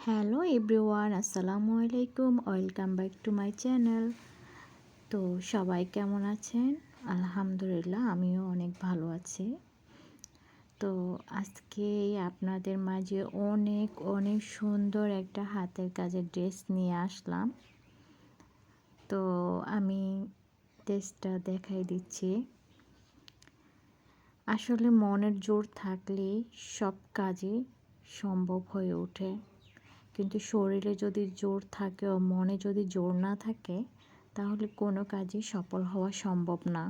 Hello everyone, আসসালামু আলাইকুম। Welcome back to my channel. তো সবাই কেমন আছেন? আলহামদুলিল্লাহ, আমিও অনেক ভালো আছি। তো আজকে আপনাদের মাঝে অনেক অনেক সুন্দর একটা হাতের কাজের ড্রেস নিয়ে আসলাম। তো আমি ড্রেসটা দেখাই দিচ্ছি। আসলে মনের জোর থাকলে সব কাজই সম্ভব হয়ে ওঠে, কিন্তু শরীরে যদি জোর থাকে ও মনে যদি জোর না থাকে তাহলে কোনো কাজই সফল হওয়া সম্ভব না।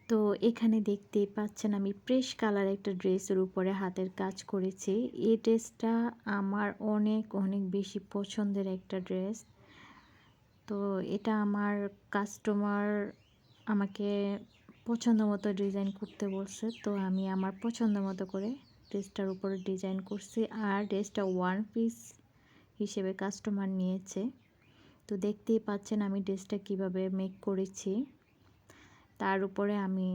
তো এখানে দেখতেই পাচ্ছেন আমি প্রেস কালার একটা ড্রেসের উপরে হাতের কাজ করেছি। এই ড্রেসটা আমার অনেক অনেক বেশি পছন্দের একটা ড্রেস। তো এটা আমার কাস্টমার আমাকে পছন্দ মতো ডিজাইন করতে বলছে, তো আমি আমার পছন্দ মতো করে ড্রেসটার উপরে ডিজাইন করছি। আর ড্রেসটা ওয়ান পিস হিসেবে কাস্টমার নিয়েছে। তো দেখতেই পাচ্ছেন আমি ড্রেসটা কিভাবে মেক করেছি। তার উপরে আমি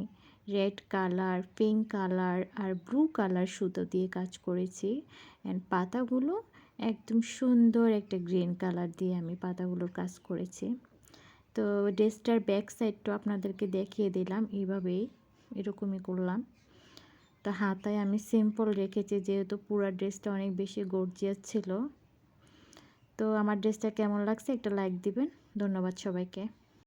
রেড কালার, পিঙ্ক কালার আর ব্লু কালার সুতো দিয়ে কাজ করেছি। অ্যান্ড পাতাগুলো একদম সুন্দর একটা গ্রিন কালার দিয়ে আমি পাতাগুলোর কাজ করেছি। তো ড্রেসটার ব্যাক সাইডটা আপনাদেরকে দেখিয়ে দিলাম, এইভাবেই এরকমই করলাম। তো হাতায় আমি সিম্পল রেখেছি যেহেতু পুরো ড্রেসটা অনেক বেশি গর্জিয়াস ছিল। তো আমার ড্রেসটা কেমন লাগছে একটা লাইক দিবেন। ধন্যবাদ সবাইকে।